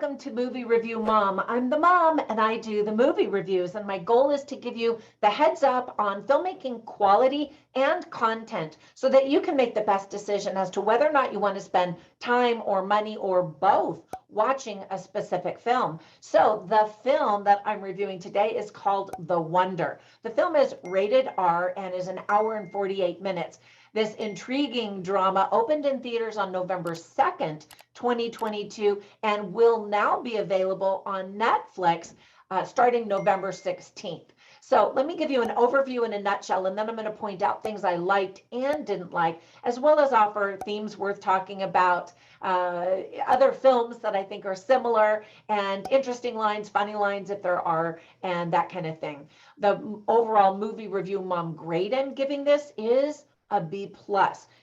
welcome to Movie Review Mom. I'm the mom and I do the movie reviews, and my goal is to give you the heads up on filmmaking quality and content so that you can make the best decision as to whether or not you want to spend time or money or both watching a specific film. So the film that I'm reviewing today is called The Wonder. The film is rated R and is an hour and 48 minutes. This intriguing drama opened in theaters on November 2nd, 2022, and will now be available on Netflix starting November 16th. So let me give you an overview in a nutshell, and then I'm going to point out things I liked and didn't like, as well as offer themes worth talking about, other films that I think are similar, and interesting lines, funny lines if there are, and that kind of thing. The overall movie review mom grade I'm giving this is a B+.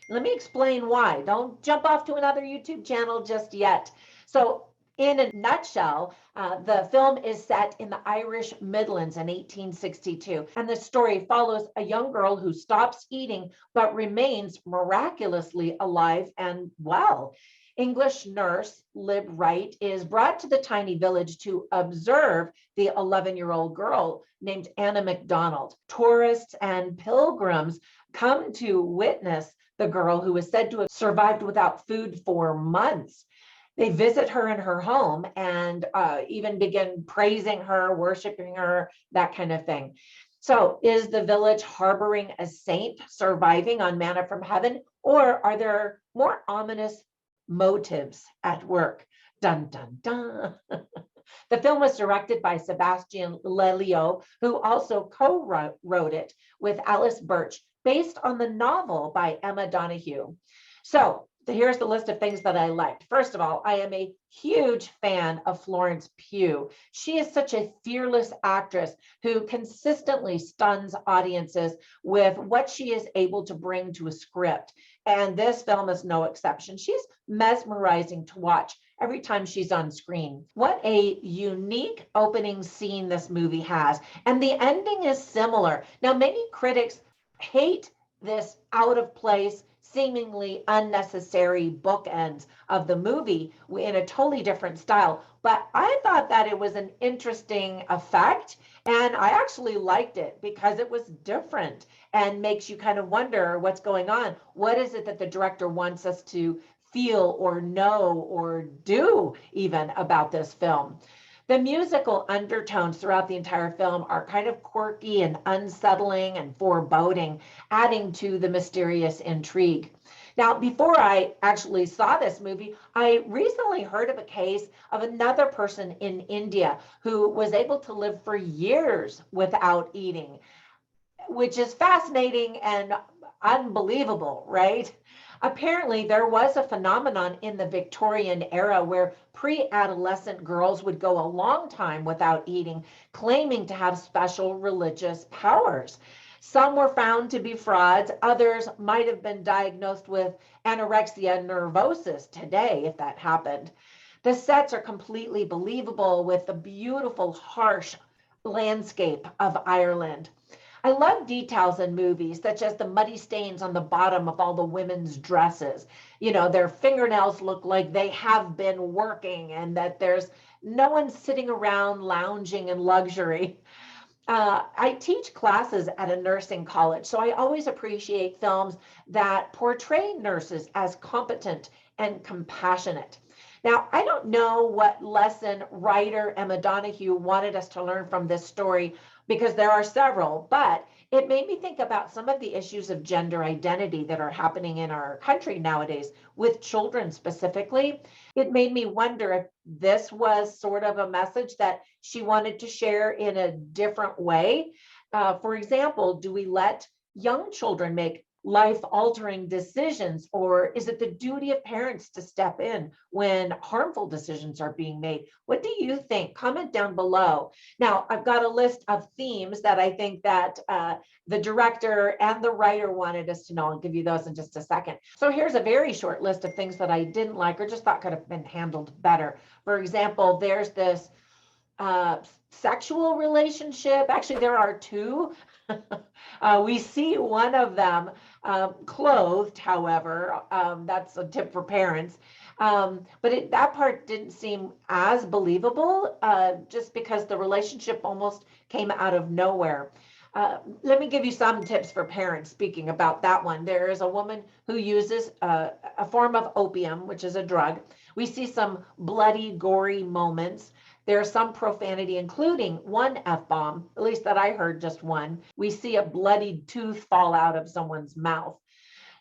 Let me explain why. Don't jump off to another YouTube channel just yet. So in a nutshell, the film is set in the Irish Midlands in 1862, and the story follows a young girl who stops eating but remains miraculously alive and well. English nurse Lib Wright is brought to the tiny village to observe the 11-year-old girl named Anna MacDonald. Tourists and pilgrims come to witness the girl, who is said to have survived without food for months. They visit her in her home and even begin praising her, worshiping her, that kind of thing. So is the village harboring a saint surviving on manna from heaven, or are there more ominous motives at work? Dun, dun, dun. The film was directed by Sebastian Lelio, who also co-wrote it with Alice Birch, based on the novel by Emma Donoghue. So here's the list of things that I liked. First of all, I am a huge fan of Florence Pugh. She is such a fearless actress who consistently stuns audiences with what she is able to bring to a script. And this film is no exception. She's mesmerizing to watch every time she's on screen. What a unique opening scene this movie has. And the ending is similar. Now, many critics hate this out of place, seemingly unnecessary bookends of the movie in a totally different style. But I thought that it was an interesting effect, and I actually liked it because it was different and makes you kind of wonder what's going on. What is it that the director wants us to feel or know or do even about this film? The musical undertones throughout the entire film are kind of quirky and unsettling and foreboding, adding to the mysterious intrigue. Now, before I actually saw this movie, I recently heard of a case of another person in India who was able to live for years without eating, which is fascinating and unbelievable, right? Apparently, there was a phenomenon in the Victorian era where pre-adolescent girls would go a long time without eating, claiming to have special religious powers. Some were found to be frauds. Others might have been diagnosed with anorexia nervosa today, if that happened. The sets are completely believable with the beautiful, harsh landscape of Ireland. I love details in movies, such as the muddy stains on the bottom of all the women's dresses. You know, their fingernails look like they have been working, and that there's no one sitting around lounging in luxury. I teach classes at a nursing college, so I always appreciate films that portray nurses as competent and compassionate. Now, I don't know what lesson writer Emma Donoghue wanted us to learn from this story, because there are several, but it made me think about some of the issues of gender identity that are happening in our country nowadays, with children specifically. It made me wonder if this was sort of a message that she wanted to share in a different way. For example, do we let young children make life-altering decisions, or is it the duty of parents to step in when harmful decisions are being made? What do you think? Comment down below. Now, I've got a list of themes that I think that the director and the writer wanted us to know. I'll give you those in just a second. So here's a very short list of things that I didn't like or just thought could have been handled better. For example, there's this sexual relationship. Actually, there are two We see one of them clothed, however. That's a tip for parents. But that part didn't seem as believable, just because the relationship almost came out of nowhere. Let me give you some tips for parents. Speaking about that one, there is a woman who uses a form of opium, which is a drug. We see some bloody, gory moments. There's some profanity, including one F-bomb, at least that I heard, just one. We see a bloodied tooth fall out of someone's mouth.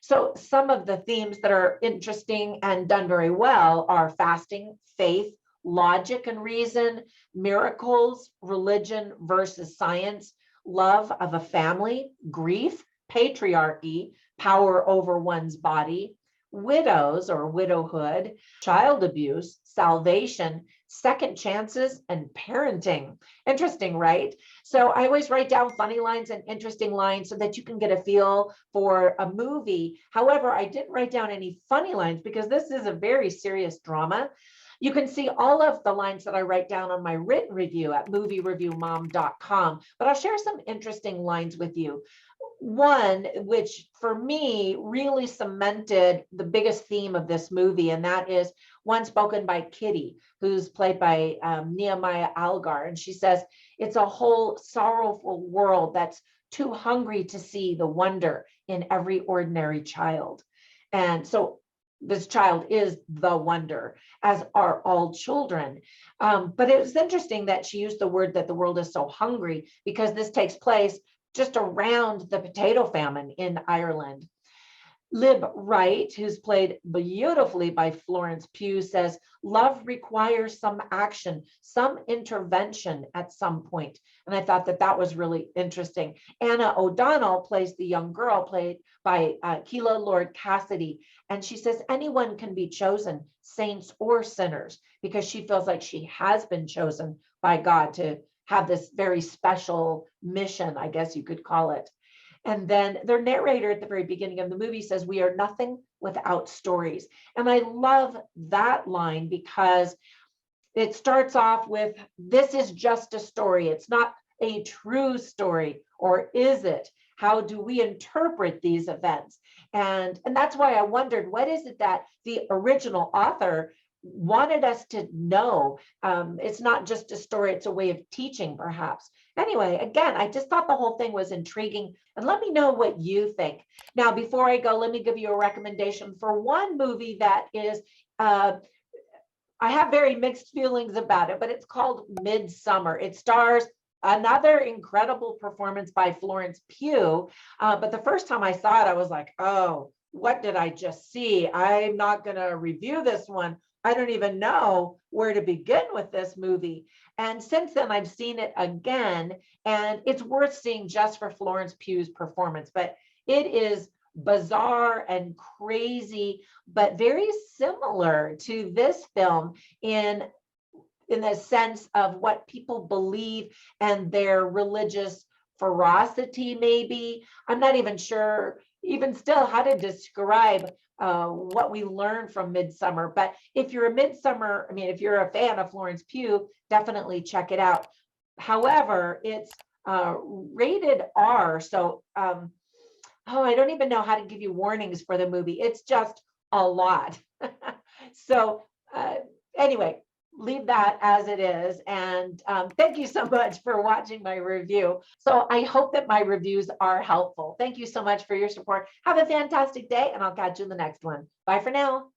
So some of the themes that are interesting and done very well are fasting, faith, logic and reason, miracles, religion versus science, love of a family, grief, patriarchy, power over one's body, widows or widowhood, child abuse, salvation, second chances, and parenting. Interesting, right? So I always write down funny lines and interesting lines so that you can get a feel for a movie. However, I didn't write down any funny lines because this is a very serious drama. You can see all of the lines that I write down on my written review at moviereviewmom.com, but I'll share some interesting lines with you. One, which for me really cemented the biggest theme of this movie, and that is one spoken by Kitty, who's played by Nehemiah Algar. And she says, it's a whole sorrowful world that's too hungry to see the wonder in every ordinary child. And so this child is the wonder, as are all children. But it was interesting that she used the word that the world is so hungry, because this takes place just around the potato famine in Ireland. Lib Wright, who's played beautifully by Florence Pugh, says, love requires some action, some intervention at some point. And I thought that that was really interesting. Anna O'Donnell plays the young girl, played by Keela Lord Cassidy. And she says, anyone can be chosen, saints or sinners, because she feels like she has been chosen by God to have this very special mission, I guess you could call it. And then their narrator at the very beginning of the movie says, we are nothing without stories. And I love that line because it starts off with, this is just a story. It's not a true story, or is it? How do we interpret these events? And that's why I wondered, what is it that the original author wanted us to know? It's not just a story, it's a way of teaching, perhaps. Anyway, again, I just thought the whole thing was intriguing, and let me know what you think. Now, before I go, let me give you a recommendation for one movie that is, I have very mixed feelings about it, but it's called Midsummer. It stars another incredible performance by Florence Pugh. But the first time I saw it, I was like, oh, what did I just see? I'm not going to review this one. I don't even know where to begin with this movie. And since then, I've seen it again, and it's worth seeing just for Florence Pugh's performance. But it is bizarre and crazy, but very similar to this film in the sense of what people believe and their religious ferocity, maybe. I'm not even sure, even still, how to describe what we learn from Midsummer. But if you're if you're a fan of Florence Pugh, definitely check it out. However, it's rated R. So, I don't even know how to give you warnings for the movie. It's just a lot. So anyway, leave that as it is. And thank you so much for watching my review. So I hope that my reviews are helpful. Thank you so much for your support. Have a fantastic day, and I'll catch you in the next one. Bye for now.